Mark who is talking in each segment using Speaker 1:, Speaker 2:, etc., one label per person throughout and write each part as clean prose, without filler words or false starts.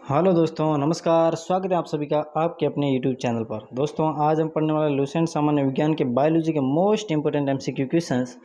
Speaker 1: Hello दोस्तों, नमस्कार। स्वागत है आप सभी का आपके अपने यूट्यूब चैनल पर। दोस्तों, आज हम पढ़ने वाले लुसेंट सामान्य विज्ञान के बायोलॉजी के मोस्ट इंपोर्टेंट एमसीक्यू क्वेश्चंस,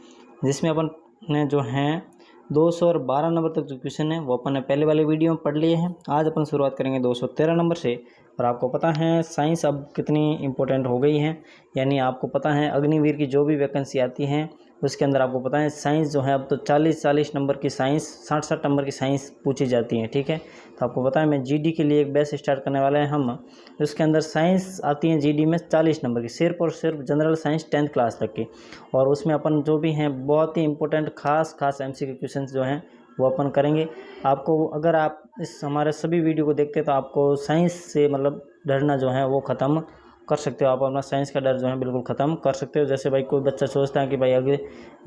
Speaker 1: जिसमें अपन ने जो हैं 200 और 12 नंबर तक जो क्वेश्चन है वो अपन ने पहले वाले वीडियो में पढ़ लिए हैं। आज अपन शुरुआत करेंगे 213 नंबर से। और आपको पता है साइंस अब कितनी इंपॉर्टेंट हो गई है, यानी आपको पता है अग्निवीर की जो भी वैकेंसी आती है उसके अंदर आपको पता है साइंस जो है अब तो 40-40 नंबर की साइंस, 60-60 नंबर की साइंस पूछी जाती है। ठीक है, तो आपको पता है मैं जीडी के लिए एक बैच स्टार्ट करने वाले हैं हम। उसके अंदर साइंस आती है जीडी में 40 नंबर की, सिर्फ और सिर्फ जनरल साइंस 10th क्लास तक की। और उसमें अपन जो भी हैं बहुत ही इंपॉर्टेंट खास एमसीक्यू क्वेश्चन जो हैं वो अपन करेंगे। आपको अगर आप इस हमारे सभी वीडियो को देखते हैं तो आपको साइंस से मतलब डरना जो है वो ख़त्म कर सकते हो। आप अपना साइंस का डर जो है बिल्कुल ख़त्म कर सकते हो। जैसे भाई कोई बच्चा सोचता है कि भाई अगर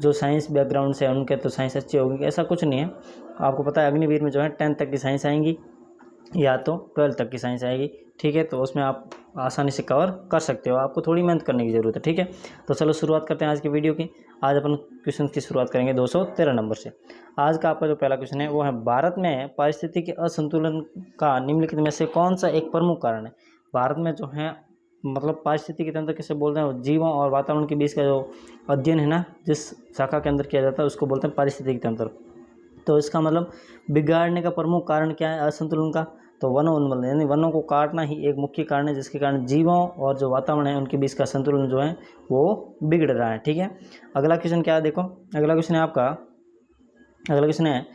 Speaker 1: जो साइंस बैकग्राउंड से उनके तो साइंस अच्छी होगी, ऐसा कुछ नहीं है। आपको पता है अग्निवीर में जो है 10th तक की साइंस आएंगी या तो 12th तक की साइंस आएगी। ठीक है, तो उसमें आप आसानी से कवर कर सकते हो, आपको थोड़ी मेहनत करने की ज़रूरत है। ठीक है, तो चलो शुरुआत करते हैं आज की वीडियो की। आज अपन क्वेश्चन की शुरुआत करेंगे 213 नंबर से। आज का आपका जो पहला क्वेश्चन है वो है, भारत में पारिस्थितिकी असंतुलन का निम्नलिखित में से कौन सा एक प्रमुख कारण है। भारत में जो है मतलब पारिस्थितिकी तंत्र किसे बोलते हैं, जीवों और वातावरण के बीच का जो अध्ययन है ना, जिस शाखा के अंदर किया जाता है उसको बोलते हैं पारिस्थितिकी तंत्र। तो इसका मतलब बिगाड़ने का प्रमुख कारण क्या है असंतुलन का, तो वनोन्मूलन, यानी वनों को काटना ही एक मुख्य कारण है, जिसके कारण जीवों और जो वातावरण है उनके बीच का संतुलन जो है वो बिगड़ रहा है। ठीक है, अगला क्वेश्चन क्या है, देखो अगला क्वेश्चन है आपका, अगला क्वेश्चन है,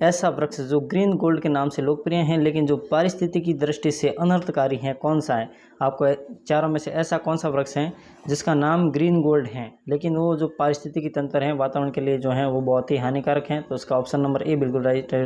Speaker 1: ऐसा वृक्ष जो ग्रीन गोल्ड के नाम से लोकप्रिय है लेकिन जो पारिस्थितिकी की दृष्टि से अनर्थकारी है कौन सा है। आपको चारों में से ऐसा कौन सा वृक्ष है जिसका नाम ग्रीन गोल्ड है लेकिन वो जो पारिस्थितिकी तंत्र है वातावरण के लिए जो है वो बहुत ही हानिकारक है। तो उसका ऑप्शन नंबर ए बिल्कुल राइट हो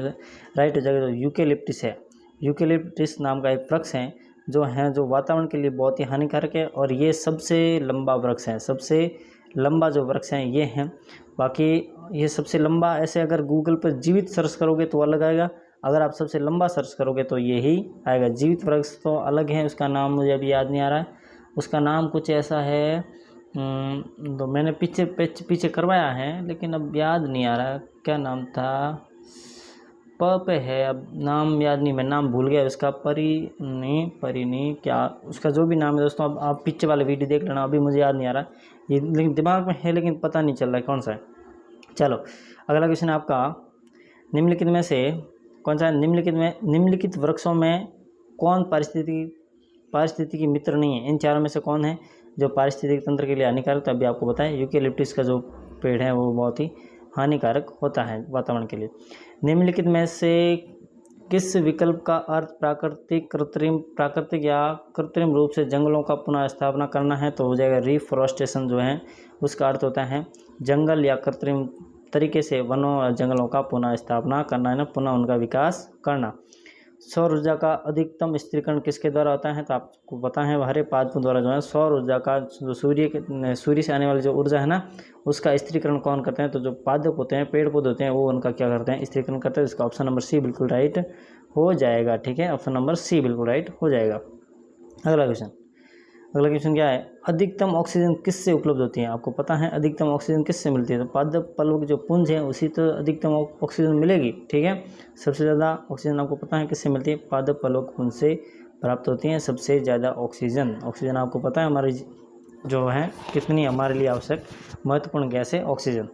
Speaker 1: जाएगा, जो यूकेलिप्टिस है। यूकेलिप्टिस नाम का एक वृक्ष है जो वातावरण के लिए बहुत ही हानिकारक है, और ये सबसे लंबा वृक्ष है, सबसे लंबा जो वृक्ष है ये है। बाकी ये सबसे लंबा ऐसे अगर गूगल पर जीवित सर्च करोगे तो अलग आएगा, अगर आप सबसे लंबा सर्च करोगे तो ये ही आएगा। जीवित वृक्ष तो अलग है, उसका नाम मुझे अभी याद नहीं आ रहा है, उसका नाम कुछ ऐसा है। तो मैंने पीछे करवाया है लेकिन अब याद नहीं आ रहा क्या नाम था, पे है, अब नाम याद नहीं, मैं नाम भूल गया उसका। परी नहीं क्या उसका जो भी नाम है दोस्तों, अब आप पीछे वाले वीडियो देख लेना, अभी मुझे याद नहीं आ रहा ये, लेकिन दिमाग में है लेकिन पता नहीं चल रहा है कौन सा है। चलो अगला क्वेश्चन है आपका, निम्नलिखित में से कौन सा है, निम्नलिखित वृक्षों में कौन पारिस्थितिकी मित्र नहीं है। इन चारों में से कौन है जो पारिस्थितिक तंत्र के लिए हानिकारक, तो अभी आपको बताएं यूकेलिप्टिस का जो पेड़ है वो बहुत ही हानिकारक होता है वातावरण के लिए। निम्नलिखित में से किस विकल्प का अर्थ प्राकृतिक या कृत्रिम रूप से जंगलों का पुनः स्थापना करना है, तो हो जाएगा रिफॉरेस्टेशन जो है उसका अर्थ होता है जंगल या कृत्रिम तरीके से वनों और जंगलों का पुनः स्थापना करना है ना, पुनः उनका विकास करना। सौर ऊर्जा का अधिकतम स्थिरीकरण किसके द्वारा होता है, तो आपको पता है हरे पादपों द्वारा जो है सौर ऊर्जा का जो सूर्य से आने वाली जो ऊर्जा है ना उसका स्थिरीकरण कौन करते हैं, तो जो पादप होते हैं, पेड़ पौधे होते हैं, वो उनका क्या करते हैं, स्थिरीकरण करते हैं। इसका ऑप्शन नंबर सी बिल्कुल राइट हो जाएगा। ठीक है, ऑप्शन नंबर सी बिल्कुल राइट हो जाएगा। अगला क्वेश्चन क्या है, अधिकतम ऑक्सीजन किससे उपलब्ध होती है। आपको पता है अधिकतम ऑक्सीजन किससे मिलती है, तो पादप पलों की जो पुंज है उसी तो अधिकतम ऑक्सीजन मिलेगी। ठीक है, सबसे ज़्यादा ऑक्सीजन आपको पता है किससे मिलती है, पादप पलों की पुंज से प्राप्त होती है सबसे ज़्यादा ऑक्सीजन आपको पता है हमारी जो है कितनी हमारे लिए आवश्यक महत्वपूर्ण गैस है ऑक्सीजन।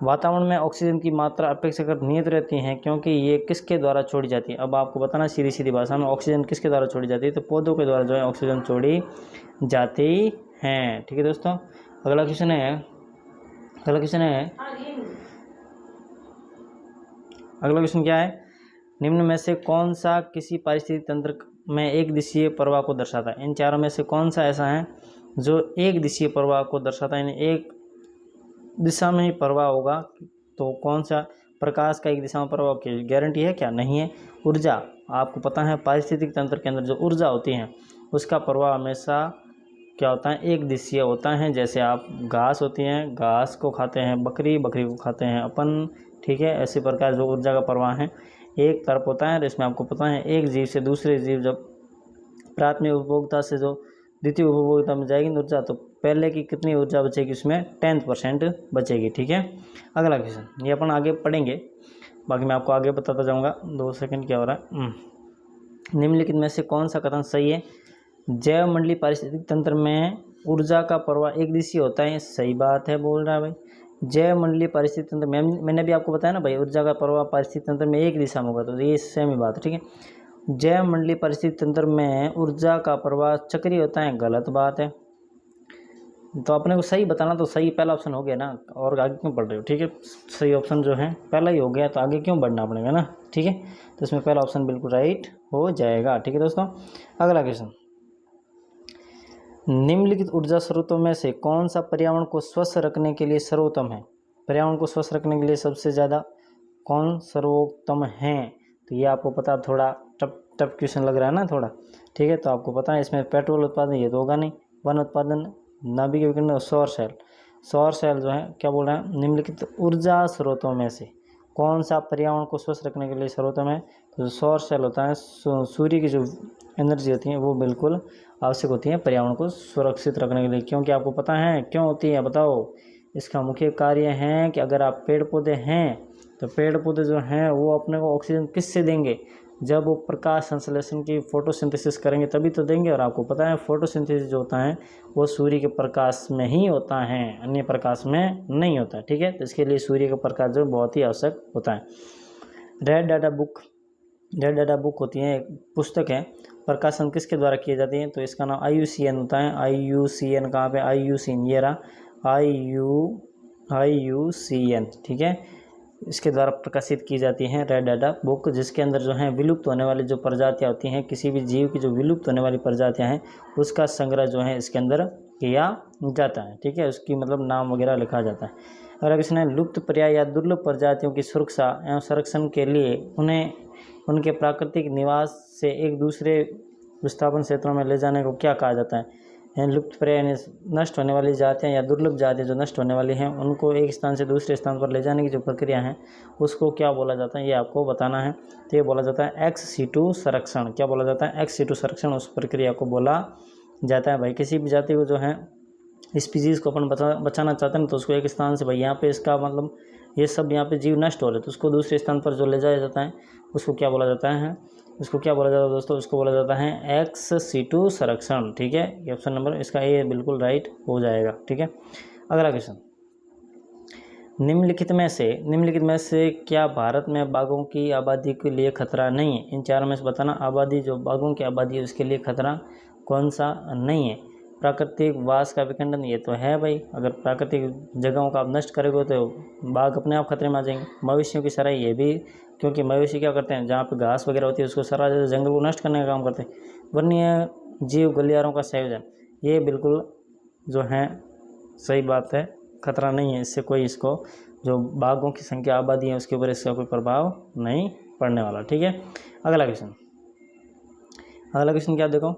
Speaker 1: वातावरण में ऑक्सीजन की मात्रा अपेक्षाकृत नियत रहती है क्योंकि ये किसके द्वारा छोड़ी जाती है। अब आपको बताना सीधी भाषा में ऑक्सीजन किसके द्वारा छोड़ी जाती है, तो पौधों के द्वारा जो है ऑक्सीजन छोड़ी जाती है। ठीक है दोस्तों, अगला क्वेश्चन है अगला क्वेश्चन क्या है, निम्न में से कौन सा किसी पारिस्थितिक तंत्र में एक दिशीय प्रवाह को दर्शाता है। इन चारों में से कौन सा ऐसा है जो एक दिशीय प्रवाह को दर्शाता है, यानी एक दिशा में ही प्रवाह होगा, तो कौन सा प्रकाश का एक दिशा में प्रवाह की गारंटी है क्या, नहीं है। ऊर्जा, आपको पता है पारिस्थितिक तंत्र के अंदर जो ऊर्जा होती है उसका प्रवाह हमेशा क्या होता है, एक दिशीय होता है। जैसे आप घास होती हैं, घास को खाते हैं बकरी को खाते हैं अपन। ठीक है, ऐसे प्रकार जो ऊर्जा का प्रवाह है एक तरफ होता है, और इसमें आपको पता है एक जीव से दूसरे जीव जब प्राथमिक उपभोक्ता से जो द्वितीय उपभोक्ता में जाएगी ऊर्जा, तो पहले की कितनी ऊर्जा बचेगी, उसमें 10% बचेगी। ठीक है, अगला क्वेश्चन ये अपन आगे पढ़ेंगे, बाकी मैं आपको आगे बताता जाऊंगा। 2 सेकंड क्या हो रहा है, निम्नलिखित में से कौन सा कथन सही है? जैव मंडलीय पारिस्थितिक तंत्र में ऊर्जा का प्रवाह एक दिशीय होता है, सही बात है बोल रहा है भाई। जैव मंडलीय पारिस्थितिक तंत्र में मैंने भी आपको बताया ना भाई, ऊर्जा का प्रवाह पारिस्थितिक तंत्र में एक दिशा में होगा, तो ये सेम ही बात है, ठीक है। जैव मंडलीय पारिस्थितिक तंत्र में ऊर्जा का प्रवाह चक्रीय होता है, गलत बात है। तो अपने को सही बताना, तो सही पहला ऑप्शन हो गया ना, और आगे क्यों बढ़ रहे हो, ठीक है। सही ऑप्शन जो है पहला ही हो गया, तो आगे क्यों बढ़ना पड़ेगा ना, ठीक है। तो इसमें पहला ऑप्शन बिल्कुल राइट हो जाएगा, ठीक है दोस्तों। अगला क्वेश्चन, निम्नलिखित ऊर्जा स्रोतों में से कौन सा पर्यावरण को स्वस्थ रखने के लिए सर्वोत्तम है? पर्यावरण को स्वस्थ रखने के लिए सबसे ज़्यादा कौन सर्वोत्तम है? तो ये आपको पता, थोड़ा टफ क्वेश्चन लग रहा है ना थोड़ा, ठीक है। तो आपको पता है इसमें पेट्रोल उत्पादन ये तो होगा नहीं, वन उत्पादन, नाभिकीय विकिरण, सौर सेल जो है क्या बोल रहे हैं, निम्नलिखित ऊर्जा स्रोतों में से कौन सा पर्यावरण को स्वस्थ रखने के लिए सर्वोत्तम है? तो सौर सेल होता है, सूर्य की जो एनर्जी होती है वो बिल्कुल आवश्यक होती है पर्यावरण को सुरक्षित रखने के लिए। क्योंकि आपको पता है क्यों होती है, बताओ। इसका मुख्य कार्य है कि अगर आप पेड़ पौधे हैं तो पेड़ पौधे जो हैं वो अपने को ऑक्सीजन किससे देंगे? जब वो प्रकाश संश्लेषण की फोटोसिंथेसिस करेंगे तभी तो देंगे। और आपको पता है फोटोसिंथेसिस जो होता है वो सूर्य के प्रकाश में ही होता है, अन्य प्रकाश में नहीं होता है, ठीक है। तो इसके लिए सूर्य का प्रकाश जो बहुत ही आवश्यक होता है। रेड डाटा बुक होती है, एक पुस्तक है, प्रकाशन किसके द्वारा किए जाती है? तो इसका नाम IUCN होता है। IUCN कहाँ पे? IUCN, ये रहा IUCN, ठीक है। इसके द्वारा प्रकाशित की जाती हैं रेड डाटा बुक, जिसके अंदर जो है विलुप्त होने वाली जो प्रजातियां होती हैं, किसी भी जीव की जो विलुप्त होने वाली प्रजातियां हैं उसका संग्रह जो है इसके अंदर किया जाता है, ठीक है। उसकी मतलब नाम वगैरह लिखा जाता है। अगर किसी ने लुप्त पर्याय या दुर्लभ प्रजातियों की सुरक्षा एवं संरक्षण के लिए उन्हें उनके प्राकृतिक निवास से एक दूसरे विस्थापन क्षेत्रों में ले जाने को क्या कहा जाता है? लुप्त प्राय नष्ट होने वाली जातियाँ या दुर्लभ जातियाँ जो नष्ट होने वाली हैं उनको एक स्थान से दूसरे स्थान पर ले जाने की जो प्रक्रिया है उसको क्या बोला जाता है, ये आपको बताना है। तो ये बोला जाता है ex-situ संरक्षण। क्या बोला जाता है? ex-situ संरक्षण, उस प्रक्रिया को बोला जाता है भाई। किसी भी जाति को जो है स्पीसीज़ को अपन बचाना चाहते हैं तो उसको एक स्थान से, भाई यहाँ पे इसका मतलब ये सब यहाँ पे जीव नष्ट हो रहे तो उसको दूसरे स्थान पर जो ले जाया जाता है उसको क्या बोला जाता है? उसको क्या बोला जाता है दोस्तों? उसको बोला जाता है ex-situ संरक्षण, ठीक है। ये ऑप्शन नंबर इसका ए बिल्कुल राइट हो जाएगा, ठीक है। अगला क्वेश्चन, निम्नलिखित में से क्या भारत में बाघों की आबादी के लिए खतरा नहीं है? इन चारों में से बताना, आबादी जो बाघों की आबादी है उसके लिए खतरा कौन सा नहीं है? प्राकृतिक वास का विखंडन, ये तो है भाई, अगर प्राकृतिक जगहों का आप नष्ट करोगे तो बाघ अपने आप खतरे में आ जाएंगे। मवेशियों की सराई, ये भी, क्योंकि मवेशी क्या करते हैं, जहाँ पे घास वगैरह होती है उसको सरा देते, जंगल को नष्ट करने का काम करते हैं। वन्य जीव गलियारों का संयोजन, ये बिल्कुल जो है सही बात है, खतरा नहीं है इससे कोई, इसको जो बाघों की संख्या आबादी है उसके ऊपर इसका कोई प्रभाव नहीं पड़ने वाला, ठीक है। अगला क्वेश्चन क्या देखो,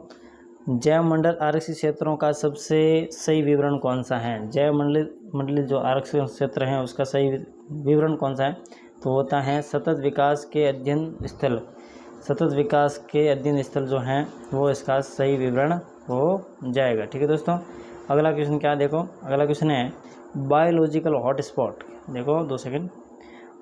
Speaker 1: जैव मंडल आरक्षित क्षेत्रों का सबसे सही विवरण कौन सा है? जैव मंडल जो आरक्षित क्षेत्र हैं उसका सही विवरण कौन सा है? तो होता है सतत विकास के अध्ययन स्थल। सतत विकास के अध्ययन स्थल जो हैं वो इसका सही विवरण हो जाएगा, ठीक है दोस्तों। अगला क्वेश्चन क्या देखो, अगला क्वेश्चन है बायोलॉजिकल हॉटस्पॉट। देखो 2 सेकंड,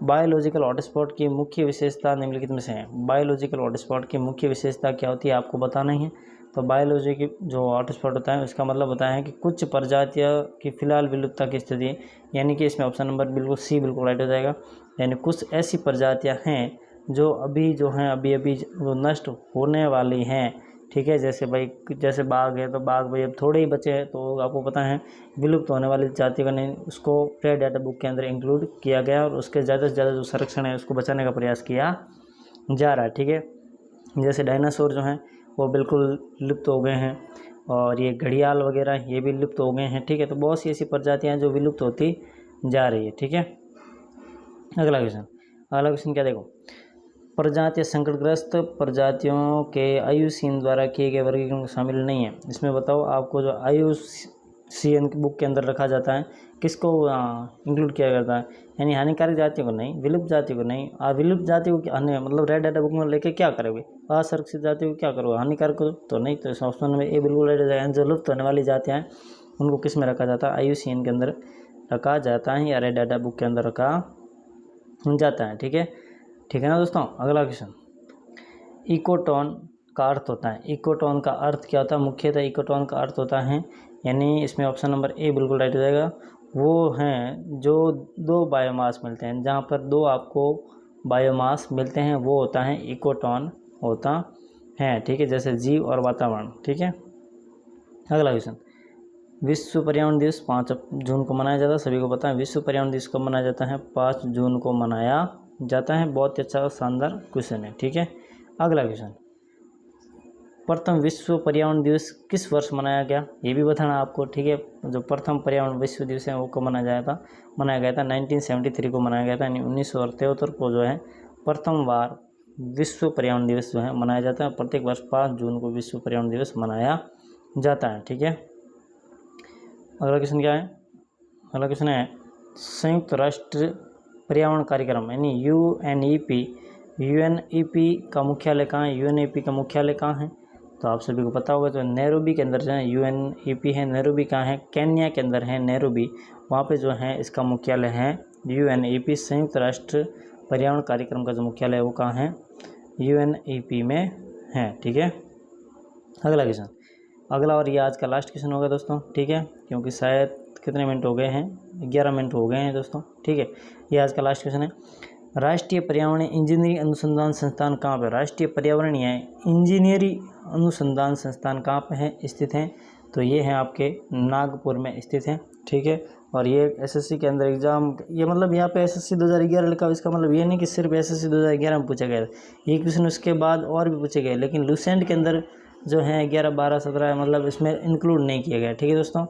Speaker 1: बायोलॉजिकल हॉटस्पॉट की मुख्य विशेषता निम्नलिखित में से है। बायोलॉजिकल हॉटस्पॉट की मुख्य विशेषता क्या होती है आपको बताना ही है। तो बायोलॉजी की जो हॉटस्पॉट होता है उसका मतलब होता है कि कुछ प्रजातियों की फिलहाल विलुप्तता की स्थिति है, यानी कि इसमें ऑप्शन नंबर बिल्कुल सी बिल्कुल राइट हो जाएगा। यानी कुछ ऐसी प्रजातियां हैं जो अभी जो हैं अभी वो नष्ट होने वाली हैं, ठीक है। जैसे भाई जैसे बाघ है तो बाघ भाई अब थोड़े ही बचे हैं, तो आपको पता है विलुप्त होने वाली जाति का नहीं, उसको रेड डाटा बुक के अंदर इंक्लूड किया गया और उसके ज़्यादा से ज़्यादा जो संरक्षण है उसको बचाने का प्रयास किया जा रहा है, ठीक है। जैसे डायनासोर जो हैं वो बिल्कुल लुप्त हो गए हैं, और ये घड़ियाल वगैरह ये भी लुप्त हो गए हैं, ठीक है। तो बहुत सी ऐसी प्रजातियां जो विलुप्त होती जा रही है, ठीक है। अगला क्वेश्चन क्या देखो, प्रजातियां संकटग्रस्त प्रजातियों के IUCN द्वारा किए गए वर्गीकरण शामिल नहीं है। इसमें बताओ आपको जो IUCN की बुक के अंदर रखा जाता है किसको इंक्लूड किया जाता है? यानी हानिकारक जातियों को नहीं, विलुप्त जातियों को नहीं। विलुप्त जातियों को मतलब रेड डाटा बुक में लेके क्या करोगे? असुरक्षित जातियों को क्या करोगे? हानिकारक को तो नहीं। तो इस ऑप्शन में ए बिल्कुल राइट हो जाएगा। जो लुप्त होने वाली जातियाँ हैं उनको किस में रखा जाता है? IUCN के अंदर रखा जाता है या रेड डाटा बुक के अंदर रखा जाता है, ठीक है ना दोस्तों। अगला क्वेश्चन, इकोटोन का अर्थ होता है। इकोटोन का अर्थ क्या होता है? मुख्यतः इकोटोन का अर्थ होता है, यानी इसमें ऑप्शन नंबर ए बिल्कुल राइट हो जाएगा। वो हैं जो 2 बायोमास मिलते हैं, जहाँ पर 2 आपको बायोमास मिलते हैं वो होता है इकोटोन होता है, ठीक है, जैसे जीव और वातावरण, ठीक है। अगला क्वेश्चन, विश्व पर्यावरण दिवस 5 जून को मनाया जाता है, सभी को पता है विश्व पर्यावरण दिवस कब मनाया जाता है? 5 जून को मनाया जाता है। बहुत ही अच्छा और शानदार क्वेश्चन है, ठीक है। अगला क्वेश्चन, प्रथम विश्व पर्यावरण दिवस किस वर्ष मनाया गया? ये भी बताना आपको, ठीक है। जो प्रथम पर्यावरण विश्व दिवस है वो कब मनाया गया था? 1973 को मनाया गया था, यानी 1973 को जो है प्रथम बार विश्व पर्यावरण दिवस जो है मनाया जाता है। प्रत्येक वर्ष 5 जून को विश्व पर्यावरण दिवस मनाया जाता है, ठीक है। अगला क्वेश्चन क्या है? अगला क्वेश्चन है संयुक्त राष्ट्र पर्यावरण कार्यक्रम यानी यूएनईपी का मुख्यालय कहाँ है? यूएनईपी का मुख्यालय कहाँ है? तो आप सभी को पता होगा, तो नैरोबी के अंदर जो है यूएनईपी है। नैरोबी कहाँ है? केन्या के अंदर है नैरोबी, वहाँ पे जो है इसका मुख्यालय है यूएनईपी। संयुक्त राष्ट्र पर्यावरण कार्यक्रम का जो मुख्यालय है वो कहाँ है? यूएनईपी में है, ठीक है। अगला क्वेश्चन, अगला और ये आज का लास्ट क्वेश्चन होगा दोस्तों, ठीक है, क्योंकि शायद कितने मिनट हो गए हैं? 11 मिनट हो गए हैं दोस्तों, ठीक है। ये आज का लास्ट क्वेश्चन है, राष्ट्रीय पर्यावरणीय इंजीनियरिंग अनुसंधान संस्थान कहाँ पर? राष्ट्रीय पर्यावरणीय इंजीनियरिंग अनुसंधान संस्थान कहाँ पर है स्थित हैं? तो ये है आपके नागपुर में स्थित है, ठीक है। और ये एसएससी के अंदर एग्जाम, ये मतलब यहाँ पे एसएससी 2011 लिखा, इसका मतलब ये नहीं कि सिर्फ एसएससी 2011 में पूछा गया, ये क्वेश्चन उसके बाद और भी पूछे गए, लेकिन लूसेंट के अंदर जो है 11, 12, 17 मतलब इसमें इंक्लूड नहीं किया गया, ठीक है दोस्तों।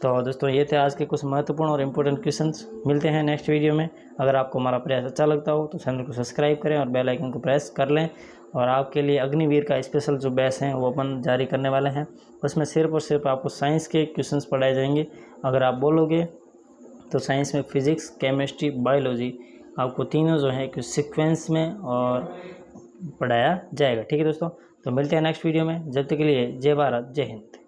Speaker 1: तो दोस्तों ये थे आज के कुछ महत्वपूर्ण और इम्पोर्टेंट क्वेश्चंस। मिलते हैं नेक्स्ट वीडियो में। अगर आपको हमारा प्रयास अच्छा लगता हो तो चैनल को सब्सक्राइब करें और बेल आइकन को प्रेस कर लें। और आपके लिए अग्निवीर का स्पेशल जो बैच हैं वो अपन जारी करने वाले हैं, उसमें सिर्फ और सिर्फ आपको साइंस के क्वेश्चंस पढ़ाए जाएंगे। अगर आप बोलोगे तो साइंस में फिजिक्स, केमिस्ट्री, बायोलॉजी आपको तीनों जो है कि सीक्वेंस में और पढ़ाया जाएगा, ठीक है दोस्तों। तो मिलते हैं नेक्स्ट वीडियो में, जब तक के लिए जय भारत, जय हिंद।